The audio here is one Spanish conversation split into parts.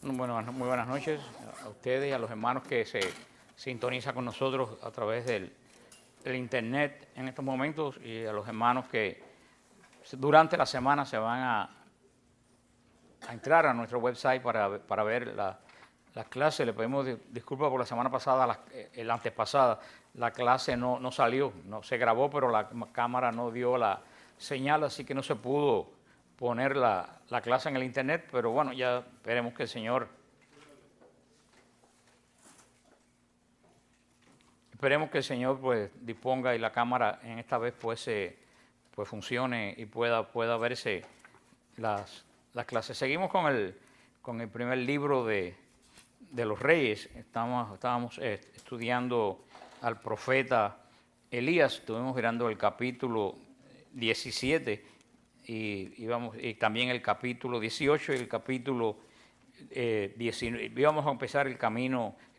Bueno, muy buenas noches a ustedes y a los hermanos que se sintonizan con nosotros a través del internet en estos momentos, y a los hermanos que durante la semana se van a entrar a nuestro website para ver las clases. Le pedimos disculpas por la semana pasada, la antepasada, la clase no salió, no se grabó, pero la cámara no dio la señal, así que no se pudo poner la clase en el internet, pero bueno, ya esperemos que el Señor pues disponga y la cámara en esta vez pues funcione y pueda verse las clases. Seguimos con el primer libro de los Reyes. Estábamos estudiando al profeta Elías. Estuvimos mirando el capítulo 17 y también el capítulo 18 y el capítulo 19. Íbamos a empezar el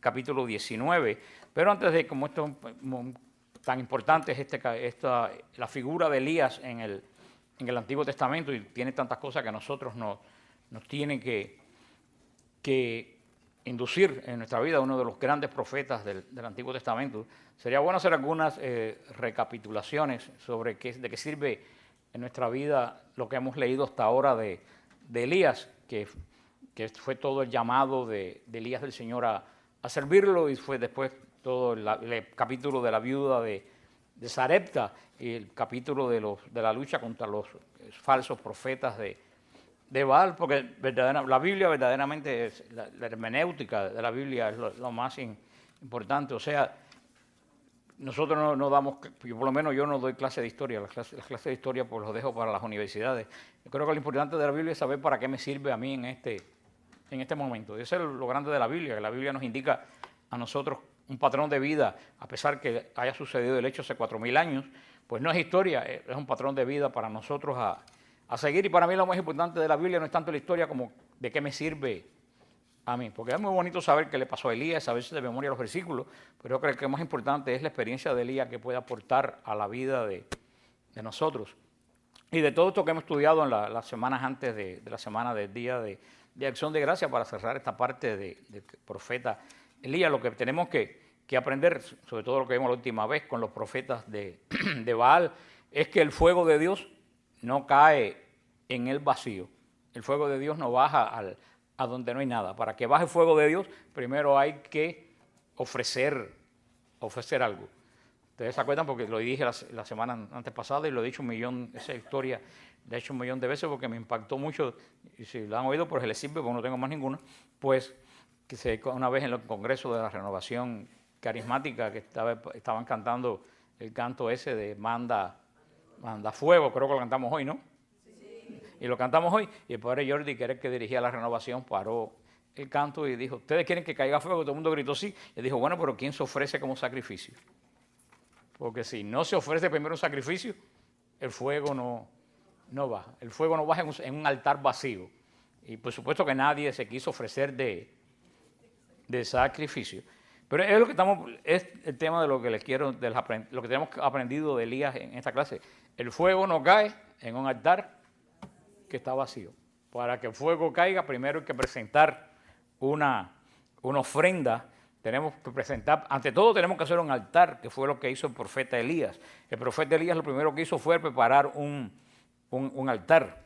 capítulo 19, pero antes de, como esto es tan importante, es la figura de Elías en el Antiguo Testamento, y tiene tantas cosas que a nosotros nos tienen que inducir en nuestra vida, uno de los grandes profetas del Antiguo Testamento. Sería bueno hacer algunas recapitulaciones sobre de qué sirve en nuestra vida lo que hemos leído hasta ahora de Elías, que fue todo el llamado de Elías del Señor a servirlo, y fue después todo el capítulo de la viuda de Sarepta y el capítulo de la lucha contra los falsos profetas de Baal, porque la Biblia verdaderamente es la hermenéutica de la Biblia es lo más importante. O sea, nosotros no damos, por lo menos yo no doy clase de historia, las clases de historia pues los dejo para las universidades. Yo creo que lo importante de la Biblia es saber para qué me sirve a mí en este momento. Y eso es lo grande de la Biblia, que la Biblia nos indica a nosotros un patrón de vida, a pesar que haya sucedido el hecho hace 4.000 años, pues no es historia, es un patrón de vida para nosotros a seguir. Y para mí lo más importante de la Biblia no es tanto la historia como de qué me sirve a mí, porque es muy bonito saber qué le pasó a Elías, saberse de memoria los versículos, pero yo creo que lo más importante es la experiencia de Elías que puede aportar a la vida de nosotros. Y de todo esto que hemos estudiado en las semanas antes de la semana del Día de Acción de Gracias, para cerrar esta parte del profeta Elías, lo que tenemos que aprender, sobre todo lo que vimos la última vez con los profetas de Baal, es que el fuego de Dios no cae en el vacío. El fuego de Dios no baja a donde no hay nada. Para que baje el fuego de Dios, primero hay que ofrecer algo. Ustedes se acuerdan porque lo dije la semana antes pasada y lo he dicho esa historia la he hecho 1.000.000 de veces porque me impactó mucho, y si lo han oído pues les sirve porque no tengo más ninguna. Pues que una vez en el Congreso de la Renovación Carismática que estaban cantando el canto ese de Manda Fuego, creo que lo cantamos hoy, ¿no? Sí. Y lo cantamos hoy, y el padre Jordi, que era el que dirigía la renovación, paró el canto y dijo: ¿ustedes quieren que caiga fuego? Todo el mundo gritó sí. Y dijo: bueno, pero ¿quién se ofrece como sacrificio? Porque si no se ofrece primero un sacrificio, el fuego no baja. El fuego no baja en un altar vacío. Y por supuesto que nadie se quiso ofrecer de sacrificio. Pero es el tema de lo que les quiero, lo que tenemos aprendido de Elías en esta clase. El fuego no cae en un altar que está vacío. Para que el fuego caiga, primero hay que presentar una ofrenda. Tenemos que presentar, ante todo tenemos que hacer un altar, que fue lo que hizo el profeta Elías. El profeta Elías lo primero que hizo fue preparar un altar.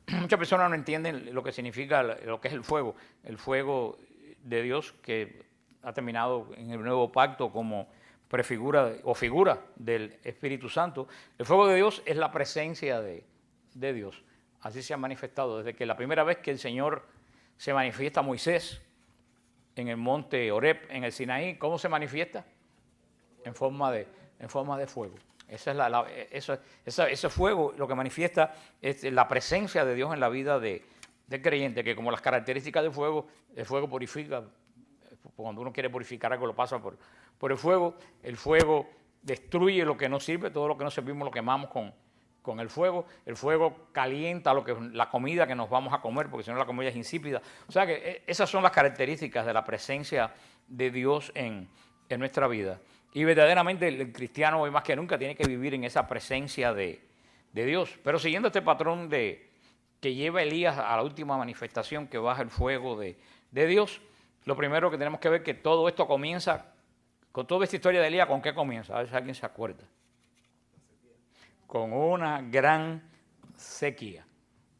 Muchas personas no entienden lo que significa, lo que es el fuego. El fuego de Dios, que ha terminado en el nuevo pacto como prefigura o figura del Espíritu Santo. El fuego de Dios es la presencia de Dios. Así se ha manifestado desde que la primera vez que el Señor se manifiesta a Moisés en el monte Horeb, en el Sinaí. ¿Cómo se manifiesta? En forma de fuego. Ese fuego lo que manifiesta es la presencia de Dios en la vida del creyente, que como las características del fuego, el fuego purifica. Cuando uno quiere purificar algo lo pasa por el fuego destruye lo que no sirve, todo lo que no servimos lo quemamos con el fuego calienta la comida que nos vamos a comer, porque si no la comida es insípida. O sea que esas son las características de la presencia de Dios en nuestra vida. Y verdaderamente el cristiano hoy más que nunca tiene que vivir en esa presencia de Dios. Pero siguiendo este patrón de que lleva a Elías a la última manifestación que baja el fuego de Dios, lo primero que tenemos que ver es que todo esto comienza, con toda esta historia de Elías, ¿con qué comienza? A ver si alguien se acuerda. Con una gran sequía.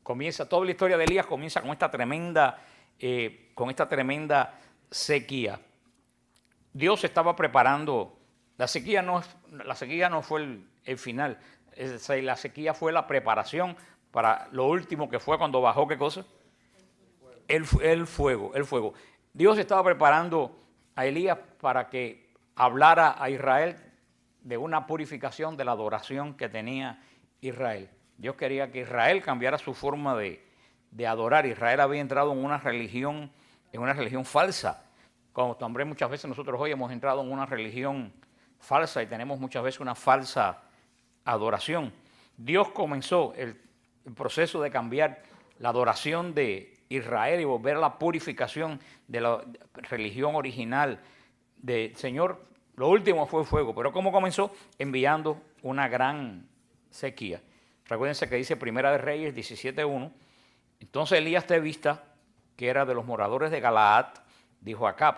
Comienza, toda la historia de Elías comienza con esta tremenda sequía. Dios estaba preparando, la sequía no fue el final, la sequía fue la preparación para lo último que fue cuando bajó, ¿qué cosa? El fuego. Dios estaba preparando a Elías para que hablara a Israel de una purificación de la adoración que tenía Israel. Dios quería que Israel cambiara su forma de adorar. Israel había entrado en una religión falsa. Como también muchas veces nosotros hoy hemos entrado en una religión falsa y tenemos muchas veces una falsa adoración. Dios comenzó el proceso de cambiar la adoración de Israel y volver a la purificación de la religión original del Señor. Lo último fue fuego, pero ¿cómo comenzó? Enviando una gran sequía. Recuérdense que dice Primera de Reyes 17:1. Entonces Elías Tebista, que era de los moradores de Galaad, dijo a Acab: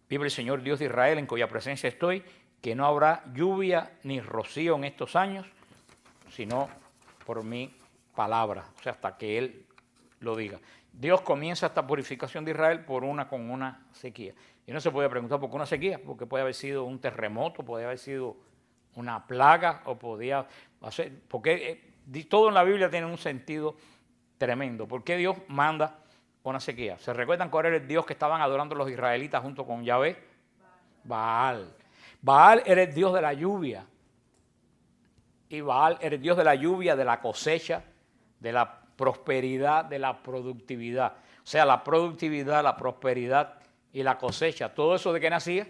vive el Señor Dios de Israel, en cuya presencia estoy, que no habrá lluvia ni rocío en estos años, sino por mi palabra, o sea, hasta que Él lo diga. Dios comienza esta purificación de Israel con una sequía. Y no se puede preguntar por qué una sequía, porque puede haber sido un terremoto, puede haber sido una plaga, o podía hacer, porque todo en la Biblia tiene un sentido tremendo. ¿Por qué Dios manda una sequía? ¿Se recuerdan cuál era el Dios que estaban adorando los israelitas junto con Yahvé? Baal. Baal era el Dios de la lluvia. Y Baal era el Dios de la lluvia, de la cosecha, de la prosperidad, de la productividad. O sea, la productividad, la prosperidad y la cosecha. ¿Todo eso de qué nacía?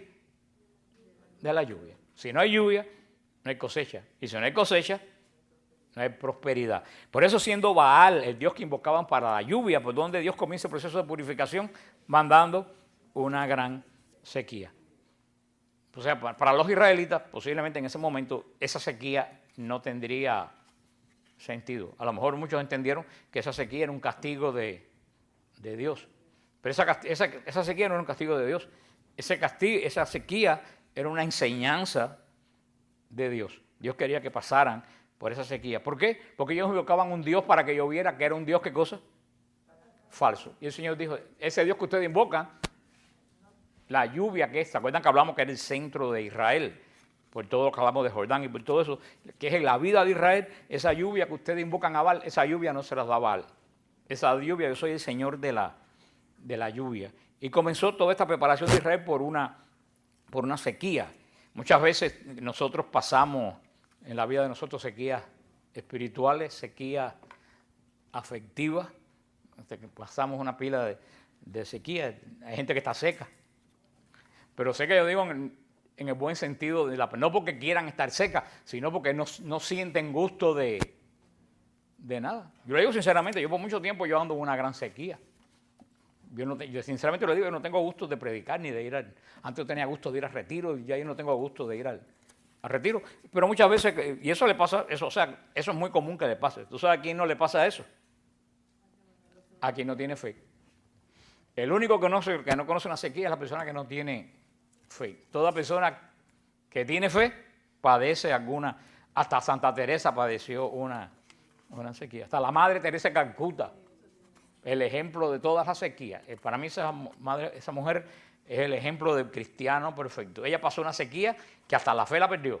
De la lluvia. Si no hay lluvia, no hay cosecha. Y si no hay cosecha, no hay prosperidad. Por eso, siendo Baal el Dios que invocaban para la lluvia, por donde Dios comienza el proceso de purificación, mandando una gran sequía. O sea, para los israelitas, posiblemente en ese momento, esa sequía no tendría sentido. A lo mejor muchos entendieron que esa sequía era un castigo de Dios. Pero esa sequía no era un castigo de Dios. Esa sequía era una enseñanza de Dios. Dios quería que pasaran por esa sequía. ¿Por qué? Porque ellos invocaban un Dios para que lloviera, que era un Dios, ¿qué cosa? Falso. Y el Señor dijo: ese Dios que ustedes invocan, la lluvia que es, ¿se acuerdan que hablamos que era el centro de Israel? Por todo lo que hablamos de Jordán y por todo eso, que es en la vida de Israel, esa lluvia que ustedes invocan a Baal, esa lluvia no se las da Baal. Esa lluvia, yo soy el Señor de la lluvia. Y comenzó toda esta preparación de Israel por una sequía. Muchas veces nosotros pasamos en la vida de nosotros sequías espirituales, sequías afectivas. Pasamos una pila de sequía. Hay gente que está seca. Pero seca, yo digo, en el buen sentido, no porque quieran estar secas, sino porque no sienten gusto de nada. Yo le digo sinceramente, yo por mucho tiempo yo ando en una gran sequía. Yo sinceramente lo digo, yo no tengo gusto de predicar ni de ir antes yo tenía gusto de ir a retiro y ya yo no tengo gusto de ir al retiro. Pero muchas veces, y eso le pasa, eso es muy común que le pase. ¿Tú sabes a quién no le pasa eso? A quien no tiene fe. El único que no conoce una sequía es la persona que no tiene fe. Toda persona que tiene fe padece alguna, hasta Santa Teresa padeció una sequía. Hasta la Madre Teresa de Calcuta, el ejemplo de todas las sequías. Para mí esa mujer es el ejemplo del cristiano perfecto. Ella pasó una sequía que hasta la fe la perdió.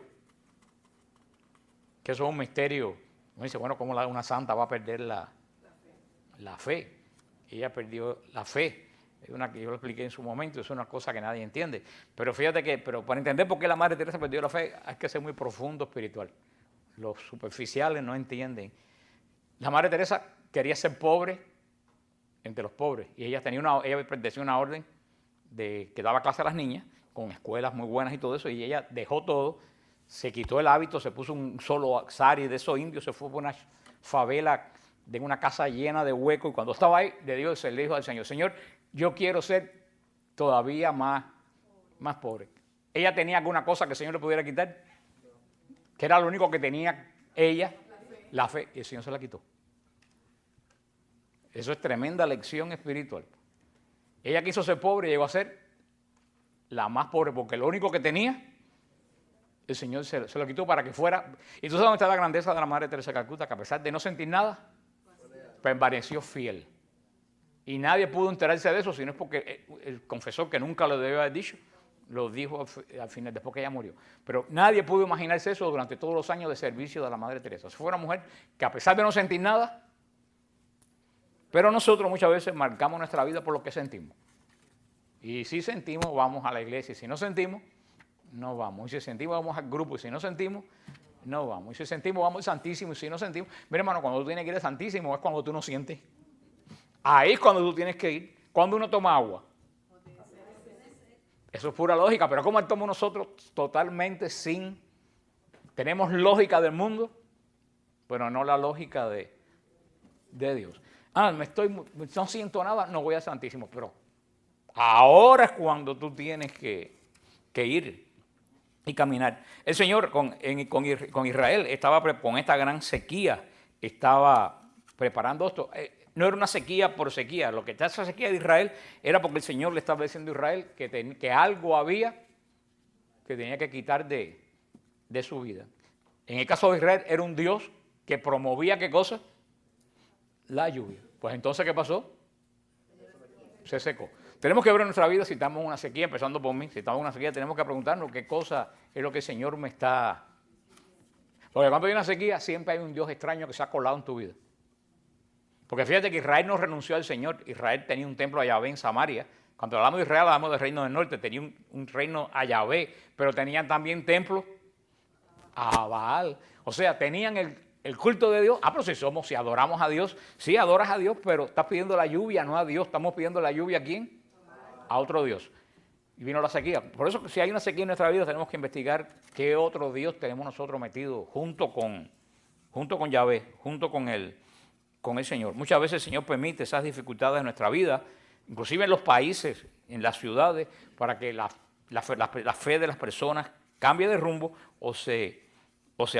Que eso es un misterio. Uno dice, bueno, ¿cómo una santa va a perder la fe? Ella perdió la fe. Yo lo expliqué en su momento, es una cosa que nadie entiende. Pero fíjate pero para entender por qué la Madre Teresa perdió la fe, hay que ser muy profundo espiritual. Los superficiales no entienden. La Madre Teresa quería ser pobre entre los pobres. Y ella pertenecía a una orden que daba clase a las niñas, con escuelas muy buenas y todo eso, y ella dejó todo, se quitó el hábito, se puso un solo sari de esos indios, se fue por una favela de una casa llena de huecos, y cuando estaba ahí, le dijo al Señor: Señor, yo quiero ser todavía más pobre. Ella tenía alguna cosa que el Señor le pudiera quitar, que era lo único que tenía ella, la fe, y el Señor se la quitó. Eso es tremenda lección espiritual. Ella quiso ser pobre y llegó a ser la más pobre, porque lo único que tenía, el Señor se lo quitó para que fuera. Y tú sabes dónde está la grandeza de la Madre Teresa de Calcuta, que a pesar de no sentir nada, permaneció fiel. Y nadie pudo enterarse de eso, sino es porque el confesor, que nunca lo debió haber dicho, lo dijo al final, después que ella murió. Pero nadie pudo imaginarse eso durante todos los años de servicio de la Madre Teresa. Fue una mujer que, a pesar de no sentir nada, pero nosotros muchas veces marcamos nuestra vida por lo que sentimos. Y si sentimos, vamos a la iglesia. Y si no sentimos, no vamos. Y si sentimos, vamos al grupo. Y si no sentimos, no vamos. Y si sentimos, vamos al Santísimo. Y si no sentimos, mira, hermano, cuando tú tienes que ir al Santísimo es cuando tú no sientes. Ahí es cuando tú tienes que ir. Cuando uno toma agua. Eso es pura lógica. Pero ¿cómo actuamos nosotros totalmente sin? Tenemos lógica del mundo, pero no la lógica de Dios. No siento nada, no voy al Santísimo. Pero ahora es cuando tú tienes que ir y caminar. El Señor con Israel estaba con esta gran sequía, estaba preparando esto. No era una sequía por sequía. Lo que está esa sequía de Israel era porque el Señor le estaba diciendo a Israel que algo había que tenía que quitar de su vida. En el caso de Israel era un Dios que promovía, ¿qué cosa? La lluvia. Pues entonces, ¿qué pasó? Se secó. Tenemos que ver en nuestra vida si estamos en una sequía, empezando por mí. Si estamos en una sequía, tenemos que preguntarnos qué cosa es lo que el Señor me está. Porque cuando hay una sequía, siempre hay un Dios extraño que se ha colado en tu vida. Porque fíjate que Israel no renunció al Señor. Israel tenía un templo a Yahvé en Samaria. Cuando hablamos de Israel, hablamos del reino del norte. Tenía un reino a Yahvé, pero tenían también templos a Baal. O sea, tenían el culto de Dios. Pero si adoramos a Dios, sí adoras a Dios, pero estás pidiendo la lluvia, no a Dios. Estamos pidiendo la lluvia ¿a quién? A otro Dios. Y vino la sequía. Por eso, si hay una sequía en nuestra vida, tenemos que investigar qué otro Dios tenemos nosotros metido junto con Yahvé, junto con el Señor. Muchas veces el Señor permite esas dificultades en nuestra vida, inclusive en los países, en las ciudades, para que la fe de las personas cambie de rumbo o se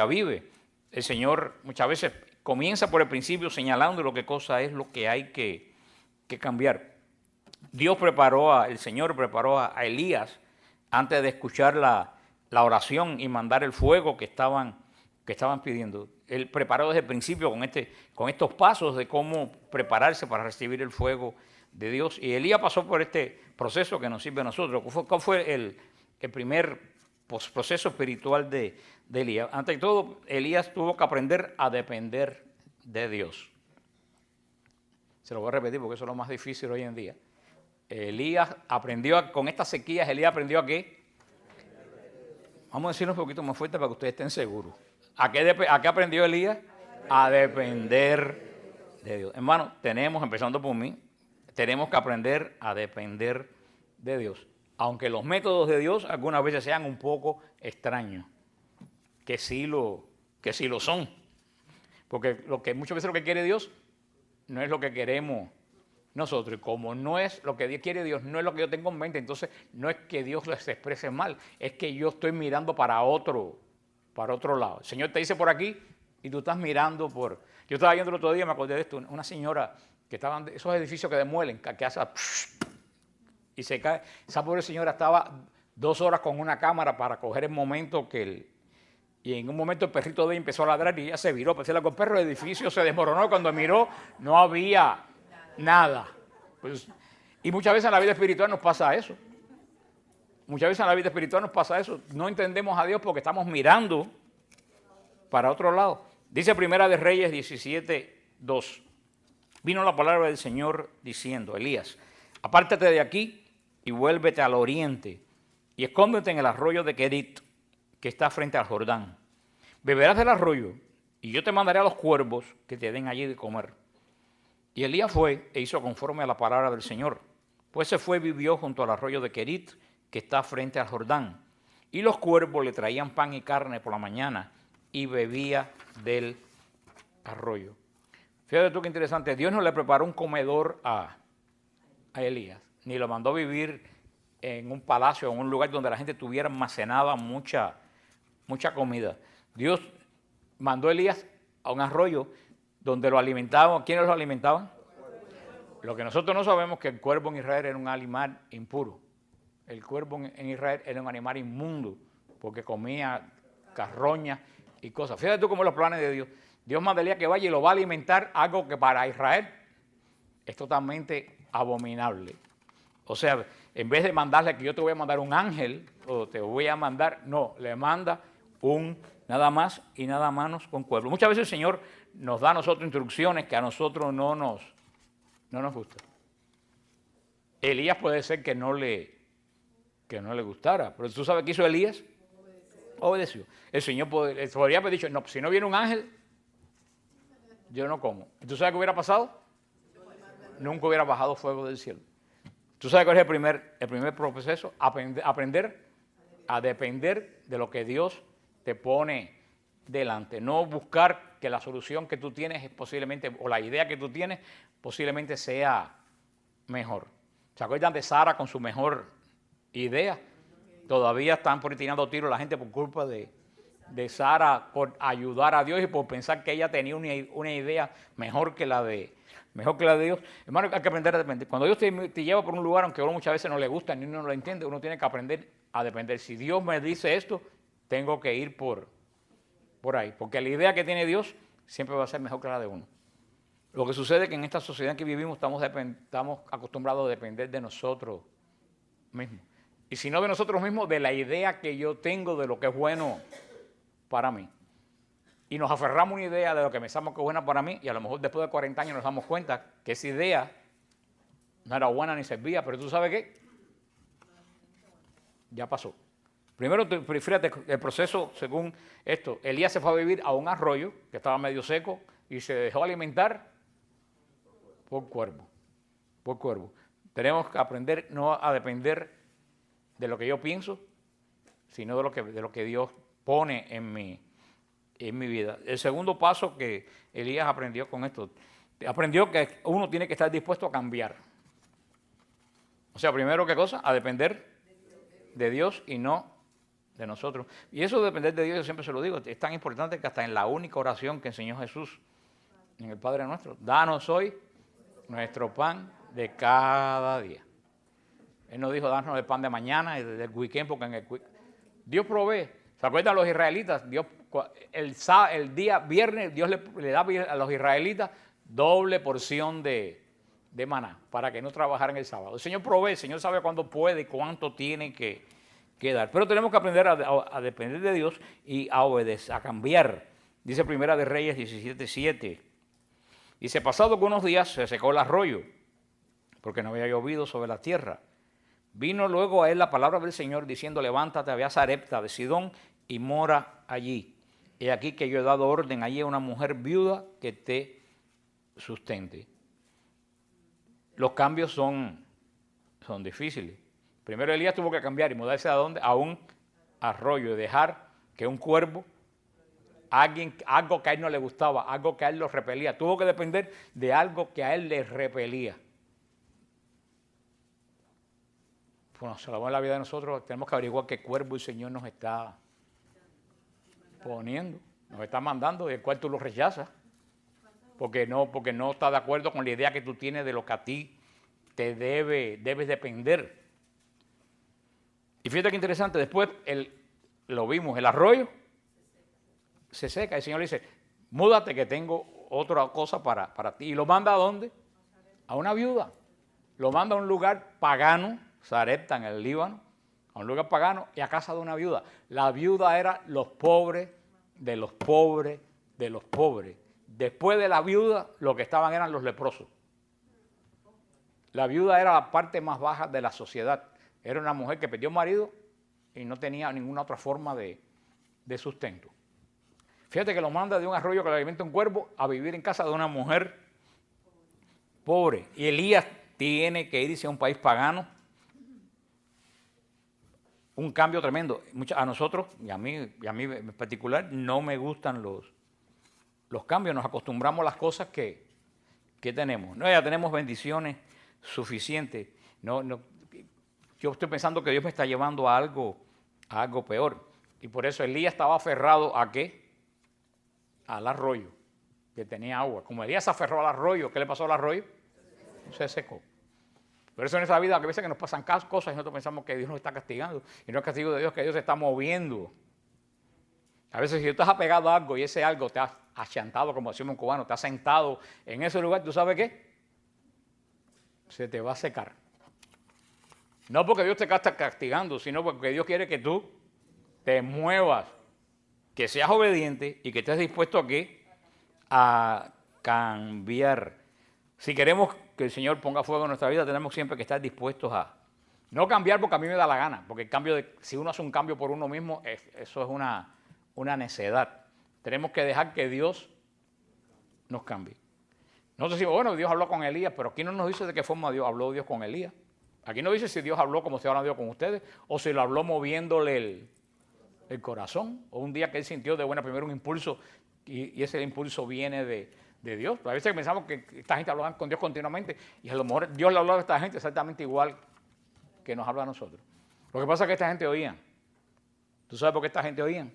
avive. El Señor muchas veces comienza por el principio señalando lo que cosa es lo que hay que cambiar. El Señor preparó a Elías antes de escuchar la oración y mandar el fuego que estaban pidiendo. Él preparó desde el principio con estos pasos de cómo prepararse para recibir el fuego de Dios. Y Elías pasó por este proceso que nos sirve a nosotros. ¿Cuál fue el primer proceso espiritual de Elías? Ante todo, Elías tuvo que aprender a depender de Dios. Se lo voy a repetir porque eso es lo más difícil hoy en día. Elías aprendió, con estas sequías, Elías aprendió ¿a qué? Vamos a decirlo un poquito más fuerte para que ustedes estén seguros. ¿A qué aprendió Elías? A depender de Dios. Hermano, empezando por mí, tenemos que aprender a depender de Dios. Aunque los métodos de Dios algunas veces sean un poco extraños, que sí lo son. Porque muchas veces lo que quiere Dios no es lo que queremos nosotros. Y como no es lo que quiere Dios, no es lo que yo tengo en mente, entonces no es que Dios se exprese mal, es que yo estoy mirando para otro lado. El Señor te dice por aquí y tú estás mirando por. Yo estaba viendo el otro día, me acordé de esto, una señora que estaban esos edificios que demuelen, que hace y se cae. Esa pobre señora estaba 2 horas con una cámara para coger el momento y en un momento el perrito de ella empezó a ladrar y ella se viró. Pensé que el perro del edificio se desmoronó. Cuando miró no había nada. Pues, y muchas veces en la vida espiritual nos pasa eso. No entendemos a Dios porque estamos mirando para otro lado. Dice Primera de Reyes 17:2. Vino la palabra del Señor diciendo: Elías, apártate de aquí y vuélvete al oriente y escóndete en el arroyo de Querit, que está frente al Jordán. Beberás del arroyo y yo te mandaré a los cuervos que te den allí de comer. Y Elías fue e hizo conforme a la palabra del Señor. Pues se fue y vivió junto al arroyo de Querit, que está frente al Jordán. Y los cuervos le traían pan y carne por la mañana y bebía del arroyo. Fíjate tú qué interesante. Dios no le preparó un comedor a Elías, ni lo mandó a vivir en un palacio o en un lugar donde la gente tuviera almacenada mucha comida. Dios mandó a Elías a un arroyo donde lo alimentaban. ¿Quiénes lo alimentaban? Lo que nosotros no sabemos es que el cuervo en Israel era un animal impuro. El cuervo en Israel era un animal inmundo porque comía carroñas y cosas. Fíjate tú cómo los planes de Dios. Dios manda a Elías que vaya y lo va a alimentar, algo que para Israel es totalmente abominable. O sea, en vez de mandarle que yo te voy a mandar un ángel o te voy a mandar, no, le manda nada más y nada menos con cuervo. Muchas veces el Señor nos da a nosotros instrucciones que a nosotros no nos gustan. Elías puede ser que no le gustara, pero ¿tú sabes qué hizo Elías? Obedeció. El Señor podría haber dicho, no, si no viene un ángel, yo no como. ¿Y tú sabes qué hubiera pasado? Nunca hubiera bajado fuego del cielo. ¿Tú sabes cuál es el primer proceso? Aprender a depender de lo que Dios te pone delante. No buscar que la solución que tú tienes es posiblemente, o la idea que tú tienes, posiblemente sea mejor. ¿Se acuerdan de Sara con su mejor idea? Todavía están tirando tiros la gente por culpa de Sara, por ayudar a Dios y por pensar que ella tenía una idea mejor que la de Dios. Hermano, hay que aprender a depender. Cuando Dios te lleva por un lugar, aunque a uno muchas veces no le gusta ni uno no lo entiende, uno tiene que aprender a depender. Si Dios me dice esto, tengo que ir por ahí. Porque la idea que tiene Dios siempre va a ser mejor que la de uno. Lo que sucede es que en esta sociedad en que vivimos estamos acostumbrados a depender de nosotros mismos. Y si no de nosotros mismos, de la idea que yo tengo de lo que es bueno para mí. Y nos aferramos a una idea de lo que pensamos que es buena para mí y a lo mejor después de 40 años nos damos cuenta que esa idea no era buena ni servía, pero ¿tú sabes qué? Ya pasó. Primero, fíjate, el proceso según esto, Elías se fue a vivir a un arroyo que estaba medio seco y se dejó alimentar por cuervo. Tenemos que aprender no a depender de lo que yo pienso, sino de lo que Dios pone en mi vida. El segundo paso que Elías aprendió con esto, aprendió que uno tiene que estar dispuesto a cambiar. O sea, primero, ¿qué cosa? A depender de Dios y no de nosotros. Y eso de depender de Dios, yo siempre se lo digo, es tan importante que hasta en la única oración que enseñó Jesús, en el Padre Nuestro, danos hoy nuestro pan de cada día. Él nos dijo, danos el pan de mañana y del weekend, porque Dios provee. ¿Se acuerdan los israelitas? Dios, el día viernes, Dios le da a los israelitas doble porción de maná para que no trabajaran el sábado. El Señor provee, el Señor sabe cuándo puede y cuánto tiene que dar. Pero tenemos que aprender a depender de Dios y a obedecer, a cambiar. Dice Primera de Reyes 17:7. Dice, pasado unos días se secó el arroyo, porque no había llovido sobre la tierra. Vino luego a él la palabra del Señor diciendo, levántate, ve a Sarepta de Sidón y mora allí. He aquí que yo he dado orden allí a una mujer viuda que te sustente. Los cambios son difíciles. Primero Elías tuvo que cambiar y mudarse ¿a dónde? A un arroyo y dejar que un cuervo, algo que a él no le gustaba, algo que a él lo repelía. Tuvo que depender de algo que a él le repelía. Bueno, se lo va en la vida de nosotros, tenemos que averiguar qué cuervo el Señor nos está poniendo, nos está mandando, y el cual tú lo rechazas, porque no está de acuerdo con la idea que tú tienes de lo que a ti te debes depender. Y fíjate qué interesante, después lo vimos, el arroyo se seca, el Señor le dice, múdate que tengo otra cosa para ti. Y lo manda ¿a dónde? A una viuda. Lo manda a un lugar pagano, Sarepta en el Líbano, a un lugar pagano y a casa de una viuda. La viuda era los pobres de los pobres de los pobres. Después de la viuda, lo que estaban eran los leprosos. La viuda era la parte más baja de la sociedad. Era una mujer que perdió marido y no tenía ninguna otra forma de sustento. Fíjate que lo manda de un arroyo que le alimenta un cuervo a vivir en casa de una mujer pobre. Y Elías tiene que irse a un país pagano. Un cambio tremendo. A nosotros, y a mí en particular, no me gustan los cambios. Nos acostumbramos a las cosas que tenemos. No, ya tenemos bendiciones suficientes. Yo estoy pensando que Dios me está llevando a algo peor. Y por eso Elías estaba aferrado ¿a qué? Al arroyo, que tenía agua. Como Elías se aferró al arroyo, ¿qué le pasó al arroyo? se secó. Por eso en esa vida, a veces que nos pasan cosas y nosotros pensamos que Dios nos está castigando. Y no es castigo de Dios, que Dios se está moviendo. A veces si tú estás apegado a algo y ese algo te ha achantado, como decimos en cubano, te ha sentado en ese lugar, ¿tú sabes qué? Se te va a secar. No porque Dios te está castigando, sino porque Dios quiere que tú te muevas, que seas obediente y que estés dispuesto a ¿qué? A cambiar. Si queremos que el Señor ponga fuego en nuestra vida, tenemos siempre que estar dispuestos a no cambiar porque a mí me da la gana, porque el cambio si uno hace un cambio por uno mismo, eso es una necedad. Tenemos que dejar que Dios nos cambie. Nosotros decimos, bueno, Dios habló con Elías, pero aquí no nos dice de qué forma habló Dios con Elías. Aquí no dice si Dios habló como se hablando con ustedes, o si lo habló moviéndole el corazón, o un día que él sintió de buena primera un impulso, y ese impulso viene de Dios. Pero a veces pensamos que esta gente hablaba con Dios continuamente, y a lo mejor Dios le habló a esta gente exactamente igual que nos habla a nosotros. Lo que pasa es que esta gente oía. ¿Tú sabes por qué esta gente oía?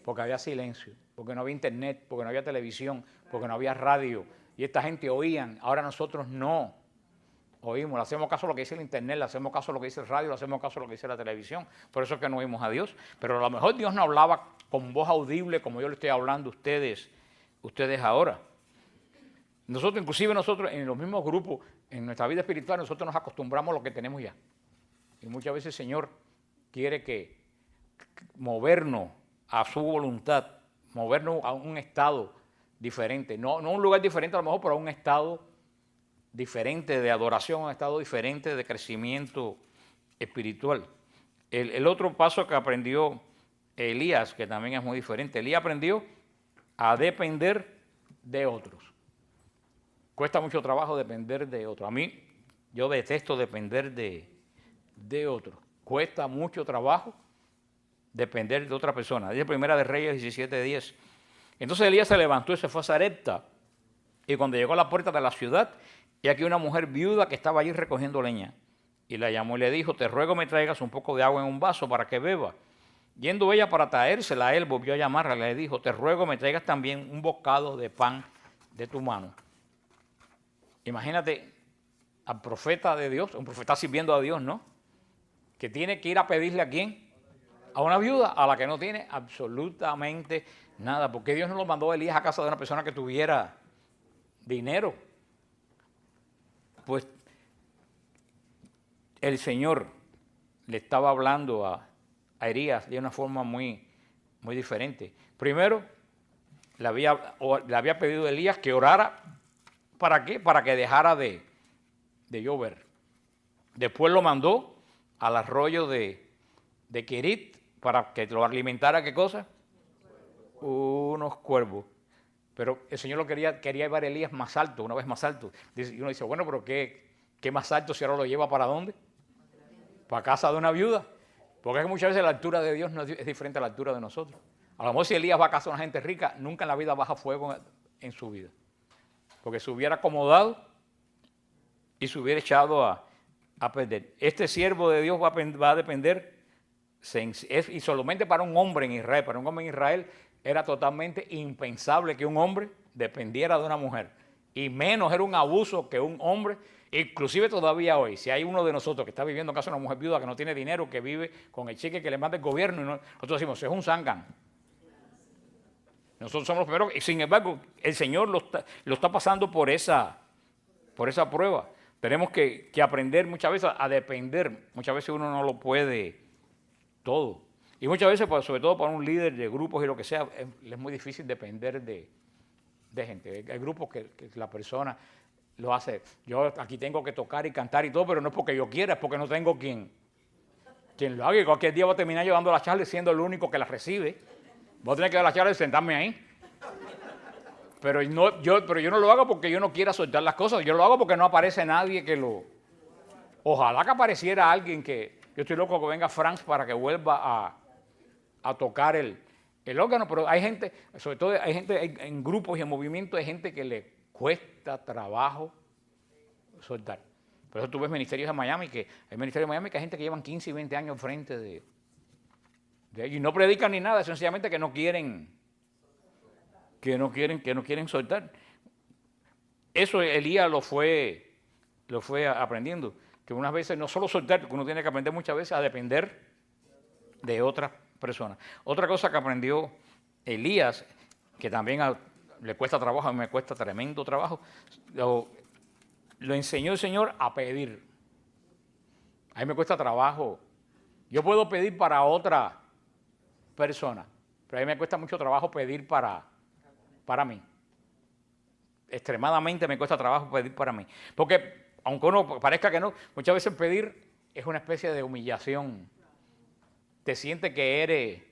Porque había silencio, porque no había internet, porque no había televisión, porque no había radio. Y esta gente oían, ahora nosotros no oímos, le hacemos caso a lo que dice el internet, le hacemos caso a lo que dice el radio, le hacemos caso a lo que dice la televisión. Por eso es que no oímos a Dios. Pero a lo mejor Dios no hablaba con voz audible como yo le estoy hablando a ustedes ahora. Nosotros, inclusive nosotros en los mismos grupos, en nuestra vida espiritual, nosotros nos acostumbramos a lo que tenemos ya. Y muchas veces el Señor quiere que movernos a su voluntad, movernos a un estado diferente, no un lugar diferente a lo mejor, pero a un estado diferente de adoración, un estado diferente de crecimiento espiritual. El otro paso que aprendió Elías, que también es muy diferente, Elías aprendió a depender de otros. Cuesta mucho trabajo depender de otros. A mí, yo detesto depender de otros. Cuesta mucho trabajo depender de otra persona. Dice Primera de Reyes 17:10. Entonces Elías se levantó y se fue a Sarepta. Y cuando llegó a la puerta de la ciudad, y aquí una mujer viuda que estaba allí recogiendo leña. Y la llamó y le dijo, te ruego me traigas un poco de agua en un vaso para que beba. Yendo ella para traérsela a él, volvió a llamarla y le dijo, te ruego me traigas también un bocado de pan de tu mano. Imagínate al profeta de Dios, un profeta sirviendo a Dios, ¿no? Que tiene que ir a pedirle a quién. A una viuda a la que no tiene absolutamente nada. Porque Dios no lo mandó a Elías a casa de una persona que tuviera dinero. Pues el Señor le estaba hablando a Elías de una forma muy diferente. Primero, le había pedido a Elías que orara. ¿Para qué? Para que dejara de llover. Después lo mandó al arroyo de Kerit para que lo alimentara, ¿qué cosa? Unos cuervos. Pero el Señor lo quería llevar a Elías más alto, una vez más alto. Y uno dice, bueno, pero ¿qué más alto si ahora lo lleva para dónde? Para casa de una viuda. Porque es que muchas veces la altura de Dios no es diferente a la altura de nosotros. A lo mejor si Elías va a casa de una gente rica, nunca en la vida baja fuego en su vida. Porque se hubiera acomodado y se hubiera echado a perder. Este siervo de Dios va a depender, y solamente para un hombre en Israel, para un hombre en Israel era totalmente impensable que un hombre dependiera de una mujer. Y menos era un abuso que un hombre, inclusive todavía hoy, si hay uno de nosotros que está viviendo en casa de una mujer viuda que no tiene dinero, que vive con el cheque que le manda el gobierno, y nosotros decimos, es un zángano. Nosotros somos los primeros, y sin embargo, el Señor lo está pasando por esa prueba. Tenemos que aprender muchas veces a depender. Muchas veces uno no lo puede todo. Y muchas veces, pues, sobre todo para un líder de grupos y lo que sea, es muy difícil depender de gente. Hay grupos que la persona lo hace. Yo aquí tengo que tocar y cantar y todo, pero no es porque yo quiera, es porque no tengo quien lo haga. Y cualquier día voy a terminar llevando la charla siendo el único que la recibe. Voy a tener que dar la charla y sentarme ahí. Pero yo no lo hago porque yo no quiera soltar las cosas. Yo lo hago porque no aparece nadie que lo... Ojalá que apareciera alguien que... Yo estoy loco que venga Franz para que vuelva a tocar el órgano. Pero hay gente, sobre todo hay gente en grupos y en movimientos, hay gente que le cuesta trabajo soltar. Por eso tú ves ministerios en Miami, que hay ministerios en Miami que hay gente que llevan 15 y 20 años frente de ellos y no predican ni nada, sencillamente que no quieren soltar. Eso Elías lo fue lo fue aprendiendo. Que unas veces no solo soltar, que uno tiene que aprender muchas veces a depender de otras personas. Otra cosa que aprendió Elías, que también le cuesta trabajo, a mí me cuesta tremendo trabajo, lo enseñó el Señor a pedir. A mí me cuesta trabajo. Yo puedo pedir para otra persona, pero a mí me cuesta mucho trabajo pedir para mí. Extremadamente me cuesta trabajo pedir para mí. Porque, aunque uno parezca que no, muchas veces pedir es una especie de humillación. Te sientes que eres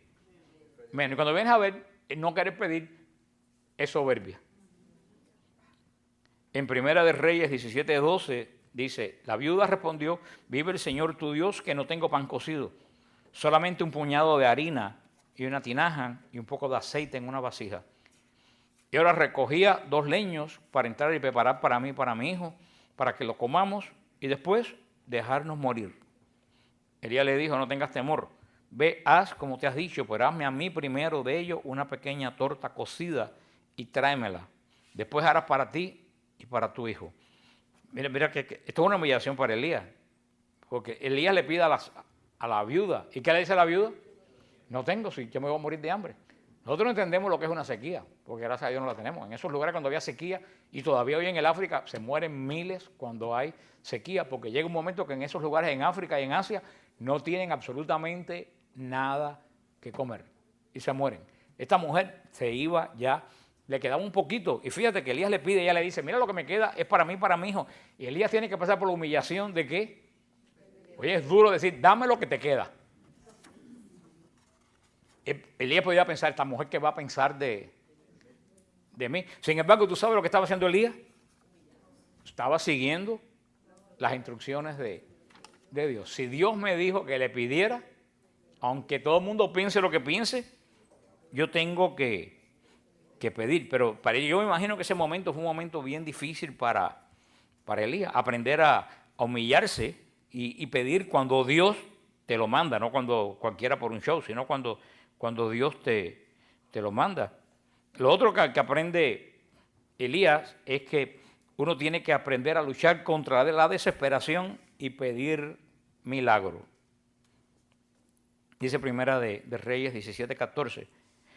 menos. Y cuando vienes a ver, el no querer pedir es soberbia. En Primera de Reyes 17:12 dice, la viuda respondió, vive el Señor tu Dios que no tengo pan cocido, solamente un puñado de harina y una tinaja y un poco de aceite en una vasija. Y ahora recogía 2 leños para entrar y preparar para mí y para mi hijo, para que lo comamos y después dejarnos morir. Elías le dijo, no tengas temor, ve, haz como te has dicho, pero hazme a mí primero de ello una pequeña torta cocida y tráemela. Después harás para ti y para tu hijo. Mira que esto es una humillación para Elías, porque Elías le pide a la viuda. ¿Y qué le dice a la viuda? No tengo, si yo me voy a morir de hambre. Nosotros no entendemos lo que es una sequía, porque gracias a Dios no la tenemos. En esos lugares cuando había sequía, y todavía hoy en el África se mueren miles cuando hay sequía, porque llega un momento que en esos lugares en África y en Asia no tienen absolutamente nada que comer y se mueren. Esta mujer se iba ya, le quedaba un poquito, y fíjate que Elías le pide, ella le dice, mira lo que me queda es para mí, para mi hijo. Y Elías tiene que pasar por la humillación de que, oye, es duro decir, dame lo que te queda. Elías podía pensar, esta mujer que va a pensar de mí. Sin embargo, ¿tú sabes lo que estaba haciendo Elías? Estaba siguiendo las instrucciones de Dios. Si Dios me dijo que le pidiera, aunque todo el mundo piense lo que piense, yo tengo que pedir. Pero yo me imagino que ese momento fue un momento bien difícil para Elías. Aprender a humillarse y pedir cuando Dios te lo manda, no cuando cualquiera por un show, sino cuando Dios te lo manda. Lo otro que aprende Elías es que uno tiene que aprender a luchar contra la desesperación y pedir milagro. Dice Primera de Reyes 17:14,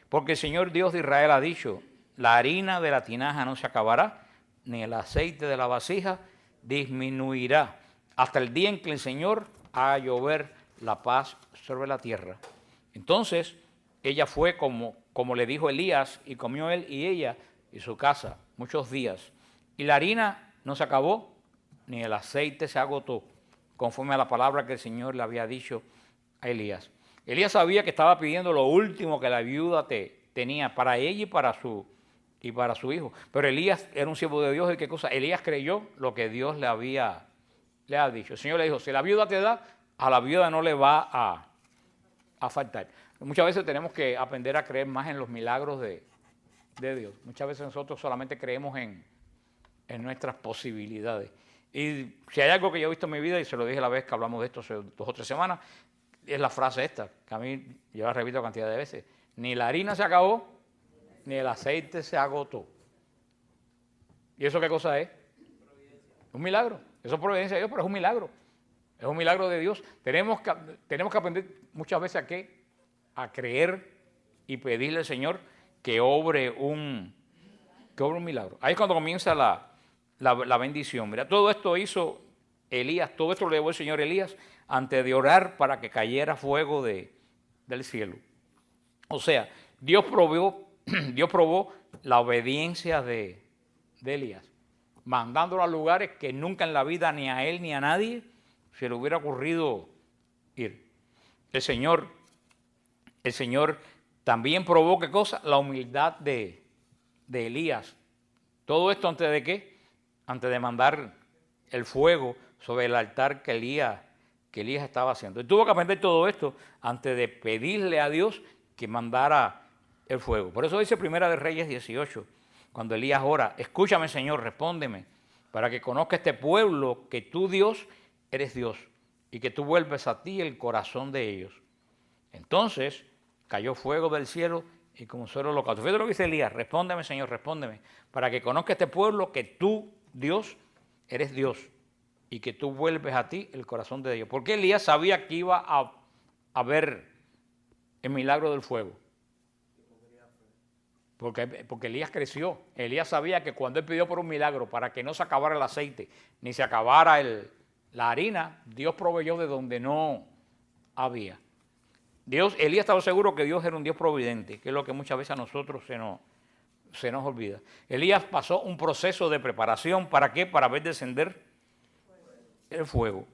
porque el Señor Dios de Israel ha dicho, la harina de la tinaja no se acabará, ni el aceite de la vasija disminuirá, hasta el día en que el Señor haga llover la paz sobre la tierra. Entonces, ella fue como le dijo Elías, y comió él y ella y su casa muchos días. Y la harina no se acabó, ni el aceite se agotó, conforme a la palabra que el Señor le había dicho a Elías. Elías sabía que estaba pidiendo lo último que la viuda tenía para ella y para su hijo. Pero Elías era un siervo de Dios, ¿y qué cosa? Elías creyó lo que Dios le había dicho. El Señor le dijo, si la viuda te da, a la viuda no le va a faltar. Muchas veces tenemos que aprender a creer más en los milagros de Dios. Muchas veces nosotros solamente creemos en nuestras posibilidades. Y si hay algo que yo he visto en mi vida, y se lo dije la vez que hablamos de esto hace 2 o 3 semanas, es la frase esta, que a mí yo la repito cantidad de veces. Ni la harina se acabó, ni el aceite se agotó. ¿Y eso qué cosa es? Un milagro. Eso es providencia de Dios, pero es un milagro. Es un milagro de Dios. Tenemos que aprender muchas veces a creer y pedirle al Señor que obre un milagro. Ahí es cuando comienza la bendición. Mira, todo esto hizo Elías, todo esto lo llevó el Señor Elías antes de orar para que cayera fuego del cielo. O sea, Dios probó la obediencia de Elías, mandándolo a lugares que nunca en la vida ni a él ni a nadie se le hubiera ocurrido ir. El Señor también probó, ¿qué cosa? La humildad de Elías. ¿Todo esto antes de qué? Antes de mandar el fuego sobre el altar que Elías estaba haciendo. Y tuvo que aprender todo esto antes de pedirle a Dios que mandara el fuego. Por eso dice Primera de Reyes 18, cuando Elías ora, escúchame Señor, respóndeme, para que conozca este pueblo que tú Dios eres Dios y que tú vuelves a ti el corazón de ellos. Entonces cayó fuego del cielo y comenzó el holocausto. Fíjate lo que dice Elías, respóndeme Señor, respóndeme, para que conozca este pueblo que tú Dios eres Dios y que tú vuelves a ti el corazón de Dios. Porque Elías sabía que iba a ver el milagro del fuego. Porque Elías creció. Elías sabía que cuando él pidió por un milagro para que no se acabara el aceite, ni se acabara la harina, Dios proveyó de donde no había. Elías estaba seguro que Dios era un Dios providente, que es lo que muchas veces a nosotros se nos olvida. Elías pasó un proceso de preparación, ¿para qué? Para ver descender el fuego.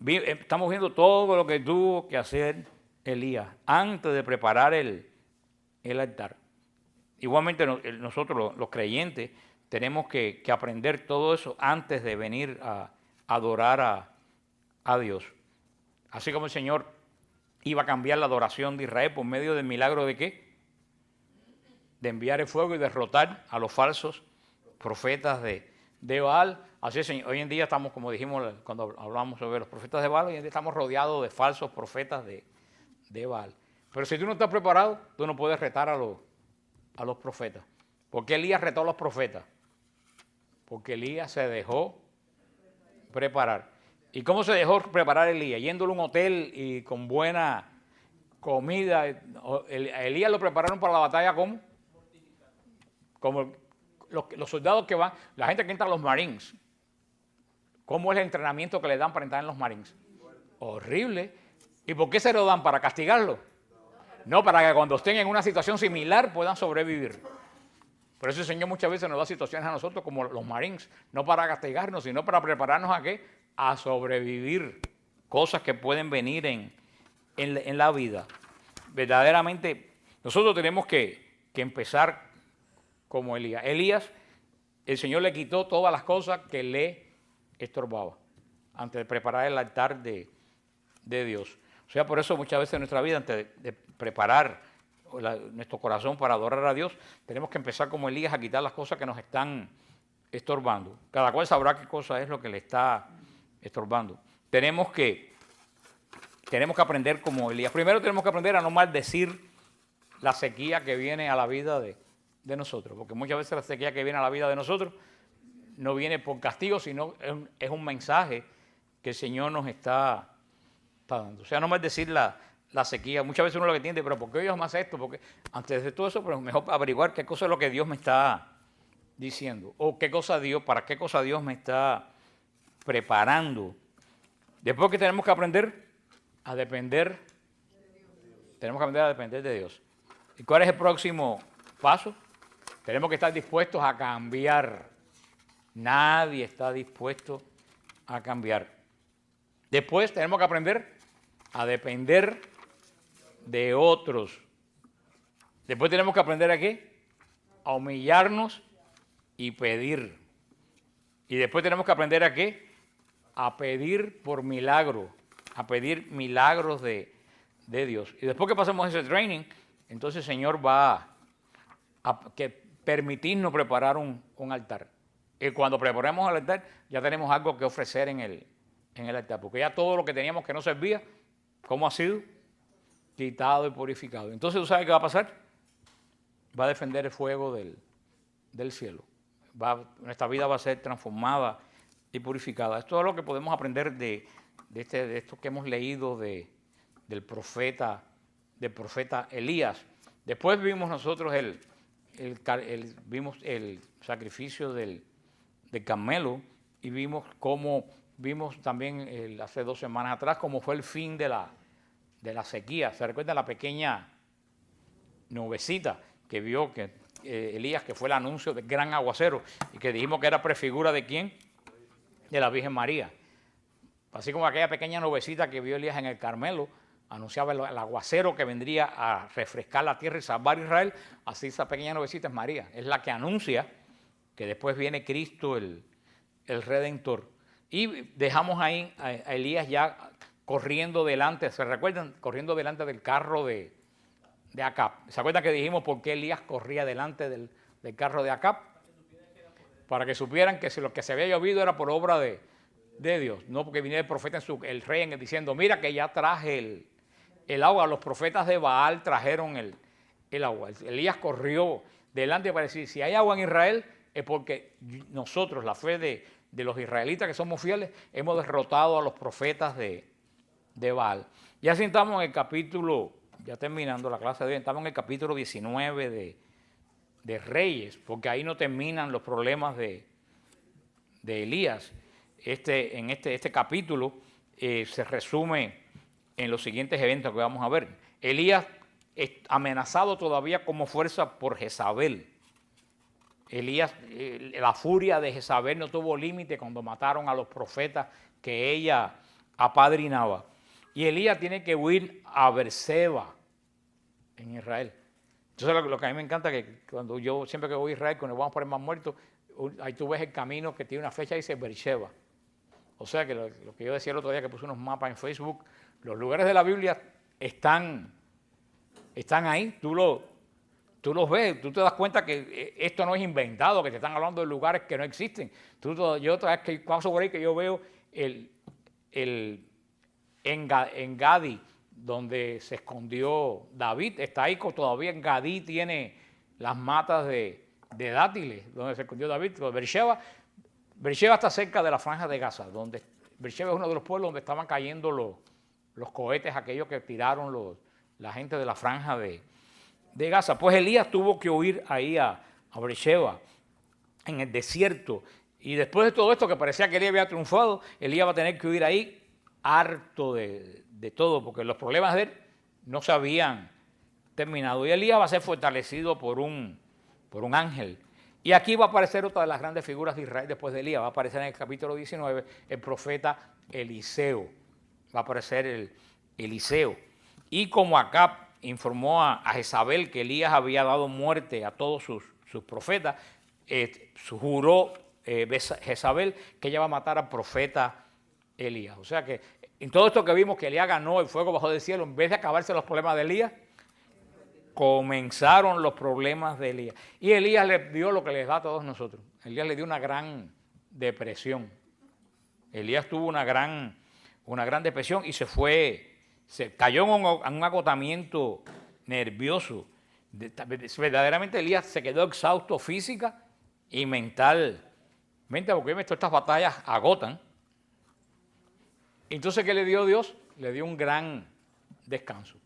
Estamos viendo todo lo que tuvo que hacer Elías antes de preparar el altar. Igualmente nosotros los creyentes tenemos que aprender todo eso antes de venir a adorar a Dios. Así como el Señor iba a cambiar la adoración de Israel por medio del milagro de ¿qué? De enviar el fuego y derrotar a los falsos profetas de Baal. Así es, hoy en día estamos, como dijimos cuando hablamos sobre los profetas de Baal, hoy en día estamos rodeados de falsos profetas de Baal. Pero si tú no estás preparado, tú no puedes retar a los profetas. ¿Por qué Elías retó a los profetas? Porque Elías se dejó preparar. ¿Y cómo se dejó preparar Elías? Yéndole a un hotel y con buena comida. A Elías lo prepararon para la batalla, ¿cómo? Como los soldados que van, la gente que entra a los Marines. ¿Cómo es el entrenamiento que le dan para entrar en los Marines? Horrible. ¿Y por qué se lo dan? ¿Para castigarlo? No, para que cuando estén en una situación similar puedan sobrevivir. Por eso el Señor muchas veces nos da situaciones a nosotros como los Marines, no para castigarnos, sino para prepararnos a ¿qué? A sobrevivir cosas que pueden venir en la vida. Verdaderamente, nosotros tenemos que empezar como Elías. Elías, el Señor le quitó todas las cosas que le estorbaban antes de preparar el altar de Dios. O sea, por eso muchas veces en nuestra vida, antes de preparar nuestro corazón para adorar a Dios, tenemos que empezar como Elías a quitar las cosas que nos están estorbando. Cada cual sabrá qué cosa es lo que le está estorbando. Tenemos que aprender como Elías. Primero tenemos que aprender a no maldecir la sequía que viene a la vida de nosotros, porque muchas veces la sequía que viene a la vida de nosotros no viene por castigo, sino es un mensaje que el Señor nos está dando. O sea, no maldecir la sequía. Muchas veces uno lo que entiende, pero ¿por qué Dios me hace esto? Porque antes de todo eso, pero es mejor averiguar qué cosa es lo que Dios me está diciendo, o para qué cosa Dios me está preparando. Después que tenemos que aprender a depender, tenemos que aprender a depender de Dios. ¿Y cuál es el próximo paso? Tenemos que estar dispuestos a cambiar. Nadie está dispuesto a cambiar. Después tenemos que aprender a depender de otros. Después tenemos que aprender a ¿qué? A humillarnos y pedir. Y después tenemos que aprender a ¿qué? A pedir por milagro, a pedir milagros de Dios. Y después que pasemos ese training, entonces el Señor va a permitirnos preparar un altar. Y cuando preparemos el altar, ya tenemos algo que ofrecer en el altar. Porque ya todo lo que teníamos que no servía, ¿cómo ha sido? Quitado y purificado. Entonces, ¿tú sabes qué va a pasar? Va a defender el fuego del cielo. Nuestra vida va a ser transformada y purificada. Esto es lo que podemos aprender de esto que hemos leído del profeta Elías. Después vimos nosotros vimos el sacrificio del Carmelo y vimos también hace 2 semanas atrás cómo fue el fin de la sequía. ¿Se recuerda la pequeña nubecita que vio Elías, que fue el anuncio del gran aguacero y que dijimos que era prefigura de quién? De la Virgen María. Así como aquella pequeña nubecita que vio Elías en el Carmelo anunciaba el aguacero que vendría a refrescar la tierra y salvar a Israel, así esa pequeña nubecita es María, es la que anuncia que después viene Cristo el Redentor. Y dejamos ahí a Elías ya corriendo delante, ¿se recuerdan? Corriendo delante del carro de Acab. ¿Se acuerdan que dijimos por qué Elías corría delante del carro de Acab? Para que supieran que si lo que se había llovido era por obra de Dios, no porque viniera el profeta, el rey, diciendo, mira que ya traje el agua. Los profetas de Baal trajeron el agua. Elías corrió delante para decir, si hay agua en Israel, es porque nosotros, la fe de de los israelitas que somos fieles, hemos derrotado a los profetas de Baal. Ya así estamos en el capítulo, ya terminando la clase de hoy, estamos en el capítulo 19 de Reyes, porque ahí no terminan los problemas de Elías. En este capítulo se resume en los siguientes eventos que vamos a ver. Elías es amenazado todavía como fuerza por Jezabel. Elías, la furia de Jezabel no tuvo límite cuando mataron a los profetas que ella apadrinaba. Y Elías tiene que huir a Beerseba, en Israel. Entonces lo que a mí me encanta es que cuando yo, siempre que voy a Israel, cuando vamos por el Mar Muerto, ahí tú ves el camino que tiene una fecha y dice Beerseba. O sea que lo que yo decía el otro día que puse unos mapas en Facebook, los lugares de la Biblia están ahí, tú los ves, tú te das cuenta que esto no es inventado, que te están hablando de lugares que no existen. Yo otra vez que paso por ahí que yo veo en Gadi, donde se escondió David, está ahí todavía en Gadi, tiene las matas de dátiles, donde se escondió David. Beerseba está cerca de la franja de Gaza, donde Beerseba es uno de los pueblos donde estaban cayendo los cohetes, aquellos que tiraron la gente de la franja de Gaza. Pues Elías tuvo que huir ahí a Beerseba, en el desierto. Y después de todo esto, que parecía que Elías había triunfado, Elías va a tener que huir ahí harto de todo, porque los problemas de él no se habían terminado. Y Elías va a ser fortalecido por un ángel. Y aquí va a aparecer otra de las grandes figuras de Israel después de Elías. Va a aparecer en el capítulo 19 el profeta Eliseo. Va a aparecer el Eliseo. Y como Acab informó a Jezabel que Elías había dado muerte a todos sus profetas, juró Jezabel que ella va a matar al profeta Elías. O sea que en todo esto que vimos que Elías ganó el fuego bajo del cielo, en vez de acabarse los problemas de Elías, comenzaron los problemas de Elías. Y Elías le dio lo que les da a todos nosotros. Elías le dio una gran depresión. Elías tuvo una gran depresión y se cayó en un agotamiento nervioso. Verdaderamente Elías se quedó exhausto física y mentalmente, porque estas batallas agotan. Entonces, ¿qué le dio Dios? Le dio un gran descanso.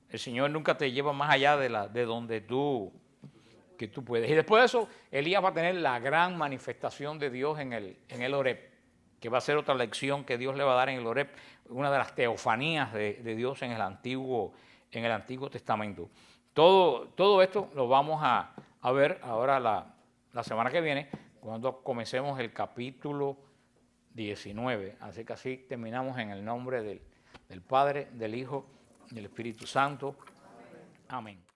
El Señor nunca te lleva más allá de donde tú puedes. Y después de eso, Elías va a tener la gran manifestación de Dios en el Horeb, que va a ser otra lección que Dios le va a dar en el Horeb, una de las teofanías de Dios en el Antiguo Testamento. Todo esto lo vamos a ver ahora la semana que viene, cuando comencemos el capítulo 19. Así que así terminamos en el nombre del Padre, del Hijo y del Espíritu Santo. Amén.